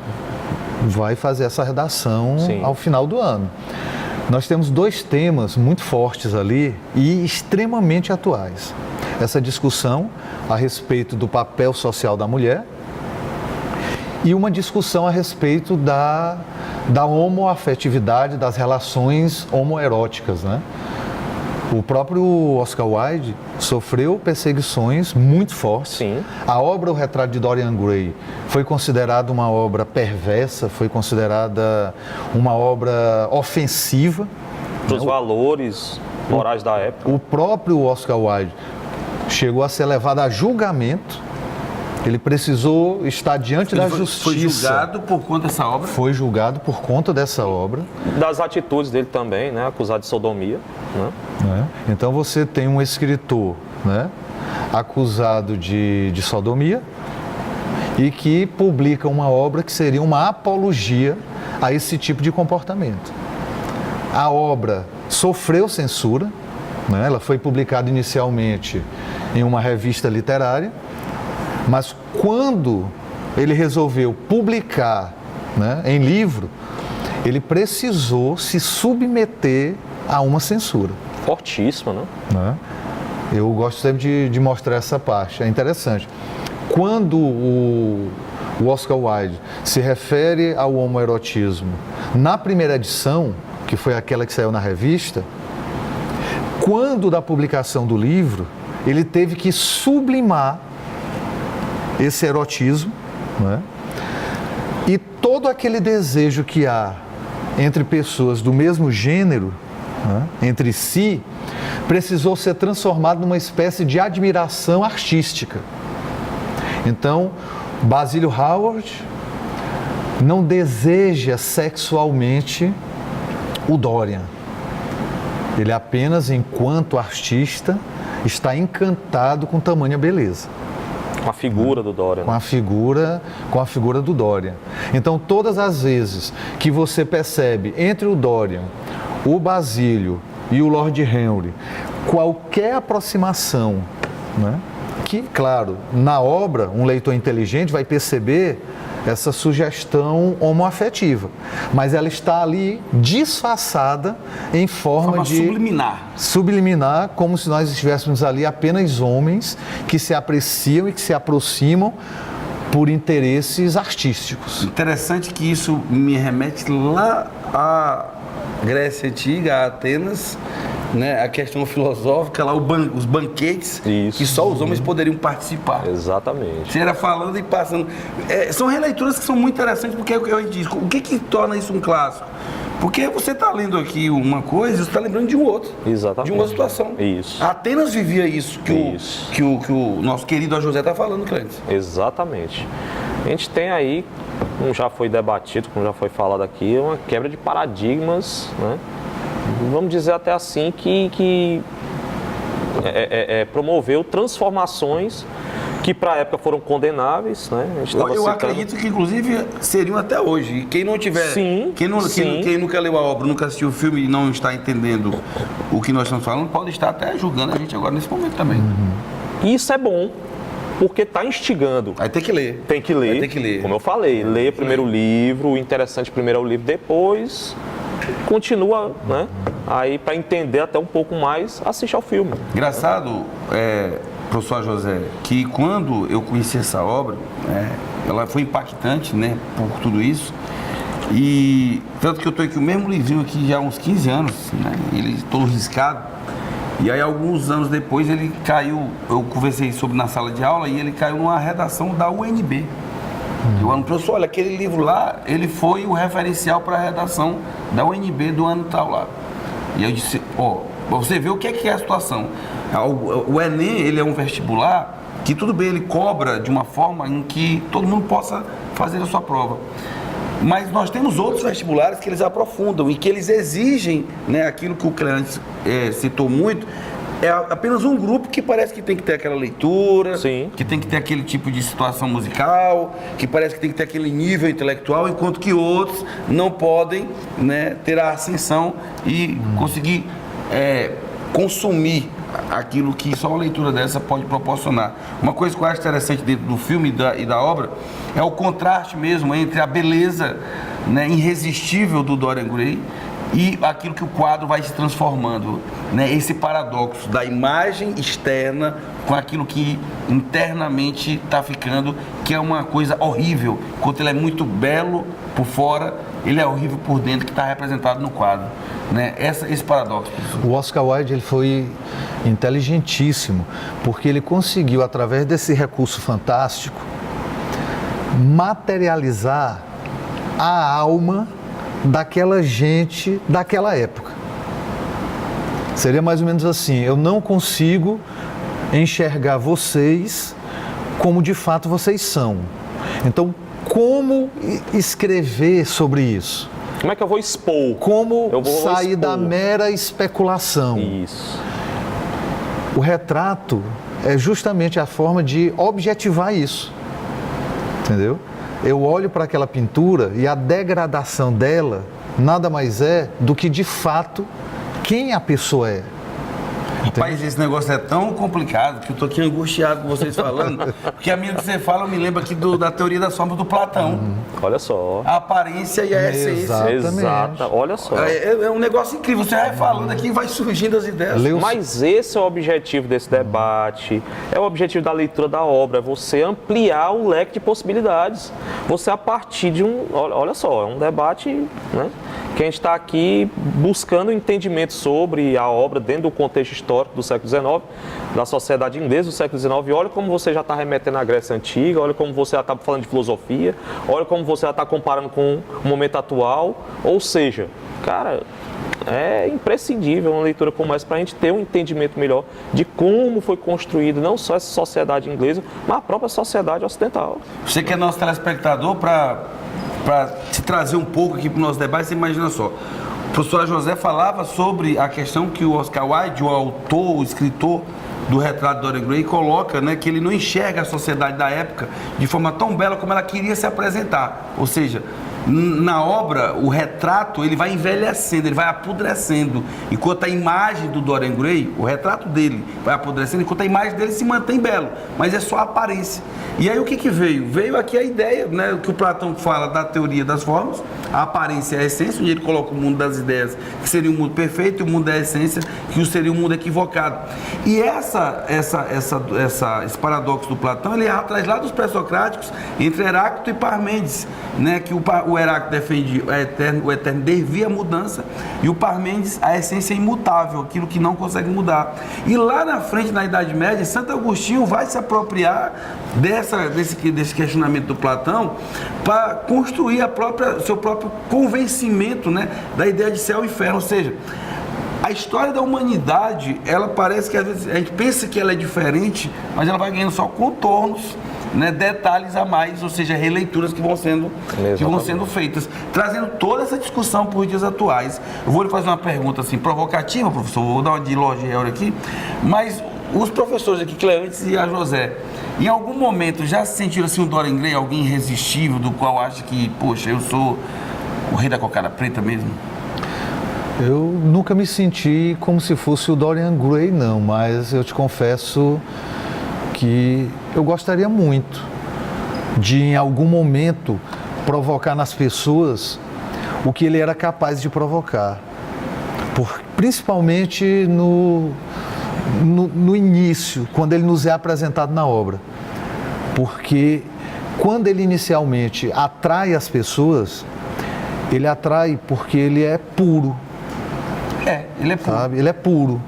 vai fazer essa redação. Sim. Ao final do ano. Nós temos dois temas muito fortes ali e extremamente atuais. Essa discussão a respeito do papel social da mulher e uma discussão a respeito da homoafetividade, das relações homoeróticas, né? O próprio Oscar Wilde sofreu perseguições muito fortes. Sim. A obra O Retrato de Dorian Gray foi considerada uma obra perversa, foi considerada uma obra ofensiva. Dos valores morais da época. O próprio Oscar Wilde chegou a ser levado a julgamento. Ele precisou estar diante da justiça. Foi julgado por conta dessa obra? Foi julgado por conta dessa obra. Das atitudes dele também, né? Acusado de sodomia. Né? Então você tem um escritor, né, acusado de sodomia e que publica uma obra que seria uma apologia a esse tipo de comportamento. A obra sofreu censura, né? Ela foi publicada inicialmente em uma revista literária, mas quando ele resolveu publicar, né, em livro, ele precisou se submeter a uma censura. Fortíssima, né? Né? Eu gosto sempre de mostrar essa parte, é interessante. Quando o Oscar Wilde se refere ao homoerotismo na primeira edição, que foi aquela que saiu na revista, quando da publicação do livro, ele teve que sublimar esse erotismo, né? E todo aquele desejo que há entre pessoas do mesmo gênero, né, entre si, precisou ser transformado numa espécie de admiração artística. Então, Basil Hallward não deseja sexualmente o Dorian. Ele apenas, enquanto artista, está encantado com tamanha beleza. Com a figura do Dorian. Com a figura do Dorian. Então, todas as vezes que você percebe entre o Dorian, o Basílio e o Lord Henry qualquer aproximação, né, que, claro, na obra, um leitor inteligente vai perceber essa sugestão homoafetiva, mas ela está ali disfarçada em forma de subliminar, como se nós estivéssemos ali apenas homens que se apreciam e que se aproximam por interesses artísticos. Interessante que isso me remete lá à Grécia Antiga, a Atenas, né, a questão filosófica, lá os banquetes, isso, que só os homens poderiam participar. Exatamente. Você era falando e passando. São releituras que são muito interessantes, porque eu digo, o que torna isso um clássico? Porque você está lendo aqui uma coisa e você está lembrando de um outro. Exatamente. De uma situação. Isso. Atenas vivia isso que o nosso querido José está falando, Cleiton. Exatamente. A gente tem aí, como já foi debatido, como já foi falado aqui, uma quebra de paradigmas, né? Vamos dizer até assim que promoveu transformações que para a época foram condenáveis, né? Eu acredito que inclusive seriam até hoje. E quem não tiver, quem nunca leu a obra, nunca assistiu o filme e não está entendendo o que nós estamos falando, pode estar até julgando a gente agora nesse momento também. Isso é bom, porque está instigando. Aí tem que ler. Tem que ler. Vai ter que ler. Como eu falei, lê primeiro o livro, o interessante primeiro é o livro, depois continua, né? Aí para entender até um pouco mais, assiste ao filme. Engraçado, professor José, que quando eu conheci essa obra, ela foi impactante, né, por tudo isso. E tanto que eu estou aqui o mesmo livrinho aqui já há uns 15 anos, né, ele todo riscado. E aí alguns anos depois ele caiu, eu conversei sobre na sala de aula e ele caiu numa redação da UNB. Eu falei, professor, olha, aquele livro lá, ele foi o referencial para a redação da UNB do ano tal lá. E eu disse, você vê o que é a situação. O Enem, ele é um vestibular que tudo bem, ele cobra de uma forma em que todo mundo possa fazer a sua prova. Mas nós temos outros vestibulares que eles aprofundam e que eles exigem, né, aquilo que o Cleante citou muito, é apenas um grupo que parece que tem que ter aquela leitura, sim, que tem que ter aquele tipo de situação musical, que parece que tem que ter aquele nível intelectual, enquanto que outros não podem, né, ter a ascensão e conseguir consumir aquilo que só uma leitura dessa pode proporcionar. Uma coisa que eu acho interessante dentro do filme e da obra é o contraste mesmo entre a beleza, né, irresistível do Dorian Gray e aquilo que o quadro vai se transformando, né? Esse paradoxo da imagem externa com aquilo que internamente está ficando, que é uma coisa horrível. Enquanto ele é muito belo por fora, ele é horrível por dentro, que está representado no quadro, né? Esse paradoxo. O Oscar Wilde, ele foi inteligentíssimo, porque ele conseguiu, através desse recurso fantástico, materializar a alma daquela gente daquela época. Seria mais ou menos assim: eu não consigo enxergar vocês como de fato vocês são. Então, como escrever sobre isso? Como é que eu vou expor? Como sair da mera especulação? Isso. O retrato é justamente a forma de objetivar isso. Entendeu? Eu olho para aquela pintura e a degradação dela nada mais é do que, de fato, quem a pessoa é. Rapaz, esse negócio é tão complicado que eu tô aqui angustiado com vocês falando, porque a minha que você fala me lembra aqui da teoria das formas do Platão. Olha só. A aparência e a essência. Exatamente. Exata, olha só. É um negócio incrível. Você vai falando aqui e vai surgindo as ideias. Mas esse é o objetivo desse debate, é o objetivo da leitura da obra, é você ampliar o leque de possibilidades. Você, a partir de olha só, é um debate, né, que a gente está aqui buscando entendimento sobre a obra dentro do contexto histórico do século XIX, da sociedade inglesa do século XIX. E olha como você já está remetendo à Grécia Antiga, olha como você já está falando de filosofia, olha como você já está comparando com o momento atual. Ou seja, cara, é imprescindível uma leitura como essa para a gente ter um entendimento melhor de como foi construída não só essa sociedade inglesa, mas a própria sociedade ocidental. Você que é nosso telespectador, para te trazer um pouco aqui para o nosso debate, você imagina só. O professor José falava sobre a questão que o Oscar Wilde, o autor, o escritor do Retrato de Dorian Gray, coloca, né, que ele não enxerga a sociedade da época de forma tão bela como ela queria se apresentar. Ou seja, na obra, o retrato, ele vai envelhecendo, ele vai apodrecendo, enquanto a imagem do Dorian Gray, o retrato dele vai apodrecendo, enquanto a imagem dele se mantém belo, mas é só a aparência. E aí o que veio? Veio aqui a ideia, né, que o Platão fala da teoria das formas, a aparência é a essência, onde ele coloca o mundo das ideias, que seria o mundo perfeito, e o mundo da essência, que seria o mundo equivocado. E esse paradoxo do Platão, ele atrás lá dos pré-socráticos, entre Heráclito e Parmênides, né, que o Heráclito defende o eterno devia a mudança, e o Parmênides a essência imutável, aquilo que não consegue mudar. E lá na frente, na Idade Média, Santo Agostinho vai se apropriar desse questionamento do Platão para construir seu próprio convencimento, né, da ideia de céu e inferno. Ou seja, a história da humanidade, ela parece que às vezes a gente pensa que ela é diferente, mas ela vai ganhando só contornos, né, detalhes a mais, ou seja, releituras que vão sendo feitas, trazendo toda essa discussão para os dias atuais. Eu vou lhe fazer uma pergunta assim, provocativa, professor, vou dar uma de Logel aqui, mas os professores aqui, Cleantes e a José, em algum momento já se sentiram assim, o Dorian Gray, alguém irresistível, do qual acha que, poxa, eu sou o rei da cocada preta mesmo? Eu nunca me senti como se fosse o Dorian Gray, não, mas eu te confesso que eu gostaria muito de, em algum momento, provocar nas pessoas o que ele era capaz de provocar. Principalmente no início, quando ele nos é apresentado na obra. Porque quando ele inicialmente atrai as pessoas, ele atrai porque ele é puro. Ele é puro. Sabe? Ele é puro.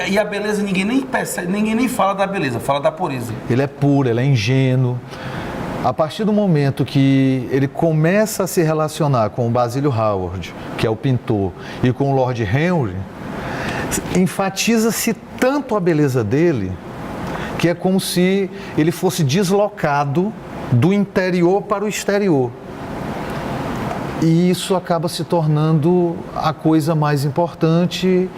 E a beleza, ninguém nem percebe, ninguém nem fala da beleza, fala da pureza. Ele é puro, ele é ingênuo. A partir do momento que ele começa a se relacionar com o Basilio Hallward, que é o pintor, e com o Lord Henry, enfatiza-se tanto a beleza dele, que é como se ele fosse deslocado do interior para o exterior. E isso acaba se tornando a coisa mais importante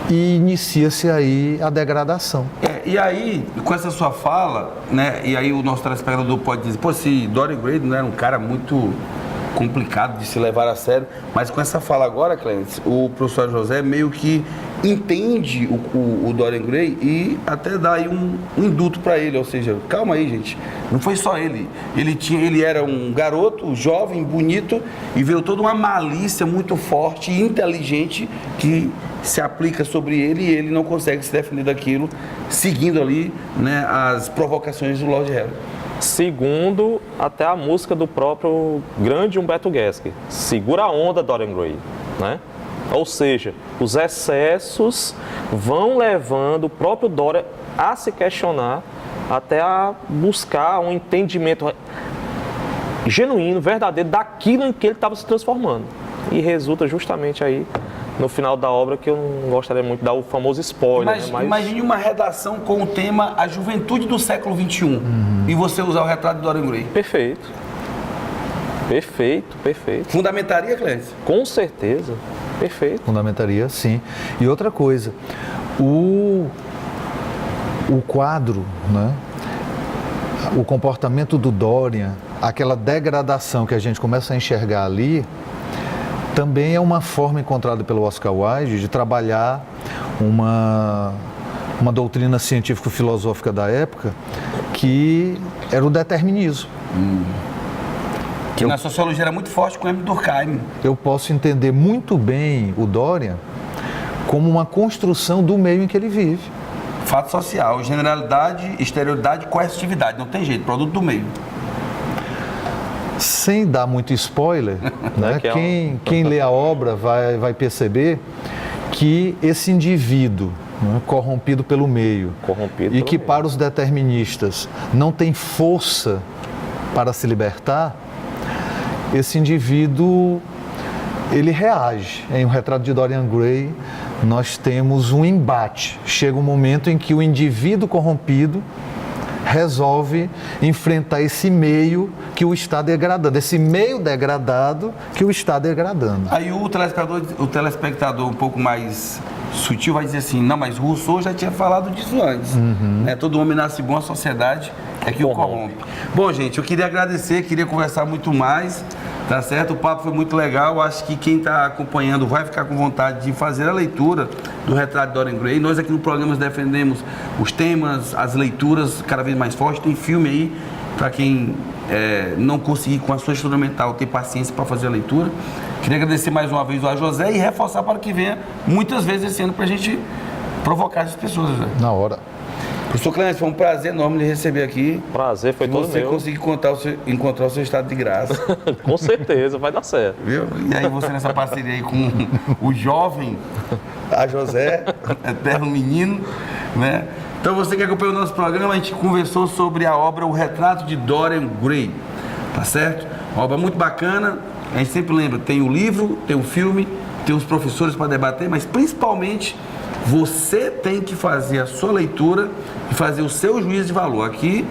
e inicia-se aí a degradação. E aí, com essa sua fala, né, e aí o nosso telespectador pode dizer, pô, se Dorian Gray não era um cara muito complicado de se levar a sério, mas com essa fala agora, Clemente, o professor José meio que entende o Dorian Gray e até dá aí um induto para ele, ou seja, calma aí, gente, não foi só ele, ele era um garoto jovem, bonito, e veio toda uma malícia muito forte e inteligente que se aplica sobre ele e ele não consegue se defender daquilo, seguindo ali, né, as provocações do Lord Henry. Segundo, até a música do próprio grande Humberto Gessinger, Segura a Onda, Dorian Gray, né? Ou seja, os excessos vão levando o próprio Dorian a se questionar, até a buscar um entendimento genuíno, verdadeiro, daquilo em que ele estava se transformando. E resulta justamente aí no final da obra, que eu não gostaria muito de dar o famoso spoiler. Imagine uma redação com o tema A Juventude do Século XXI, e você usar o retrato de Dorian Gray. Perfeito. Fundamentaria, Clécio? Com certeza. Perfeito. Fundamentaria, sim. E outra coisa, o quadro, né? O comportamento do Dorian, aquela degradação que a gente começa a enxergar ali, também é uma forma encontrada pelo Oscar Wilde de trabalhar uma doutrina científico-filosófica da época que era o determinismo. Que na sociologia era muito forte com o Emile Durkheim. Eu posso entender muito bem o Dorian como uma construção do meio em que ele vive. Fato social, generalidade, exterioridade, coercitividade. Não tem jeito, produto do meio. Sem dar muito spoiler, né, quem lê a obra vai perceber que esse indivíduo, né, corrompido pelo meio, e que para os deterministas não tem força para se libertar, esse indivíduo, ele reage. Em O Retrato de Dorian Gray, nós temos um embate. Chega um momento em que o indivíduo corrompido resolve enfrentar esse meio que o está degradando, esse meio degradado que o está degradando. Aí o telespectador um pouco mais sutil vai dizer assim, não, mas Rousseau já tinha falado disso antes. Né? Todo homem nasce bom, a sociedade é que o corrompe. Bom, gente, eu queria agradecer, queria conversar muito mais, tá certo? O papo foi muito legal, acho que quem está acompanhando vai ficar com vontade de fazer a leitura do Retrato de Dorian Gray. Nós aqui no programa defendemos os temas, as leituras cada vez mais fortes, tem filme aí, para quem não conseguir com a sua estrutura mental ter paciência para fazer a leitura. Queria agradecer mais uma vez ao José e reforçar para que venha muitas vezes esse ano para a gente provocar as pessoas, José. Na hora. Professor Clemente, foi um prazer enorme lhe receber aqui. Prazer, foi todo meu. Você conseguir encontrar o seu estado de graça. Com certeza, vai dar certo. Viu? E aí você nessa parceria aí com o jovem, a José, eterno menino, né? Então você que acompanhou o nosso programa, a gente conversou sobre a obra O Retrato de Dorian Gray, tá certo? Uma obra muito bacana, a gente sempre lembra, tem o livro, tem o filme, tem os professores para debater, mas principalmente você tem que fazer a sua leitura e fazer o seu juízo de valor. Aqui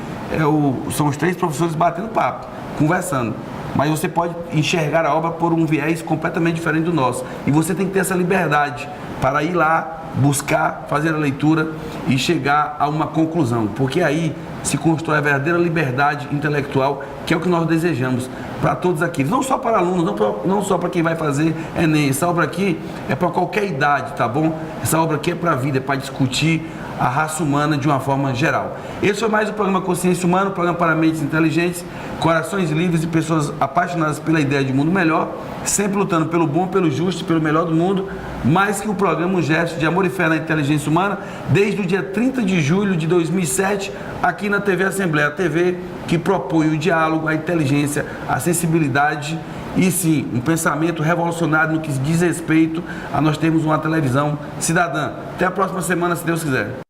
são os 3 professores batendo papo, conversando. Mas você pode enxergar a obra por um viés completamente diferente do nosso. E você tem que ter essa liberdade para ir lá, buscar, fazer a leitura e chegar a uma conclusão. Porque aí se constrói a verdadeira liberdade intelectual, que é o que nós desejamos para todos aqui. Não só para alunos, não só para quem vai fazer Enem. Essa obra aqui é para qualquer idade, tá bom? Essa obra aqui é para a vida, é para discutir a raça humana de uma forma geral. Esse foi mais o programa Consciência Humana, o programa para mentes inteligentes, corações livres e pessoas apaixonadas pela ideia de um mundo melhor, sempre lutando pelo bom, pelo justo e pelo melhor do mundo, mais que o programa Um Gesto de Amor e Fé na Inteligência Humana, desde o dia 30 de julho de 2007, aqui na TV Assembleia, a TV que propõe o diálogo, a inteligência, a sensibilidade e sim, um pensamento revolucionário no que diz respeito a nós termos uma televisão cidadã. Até a próxima semana, se Deus quiser.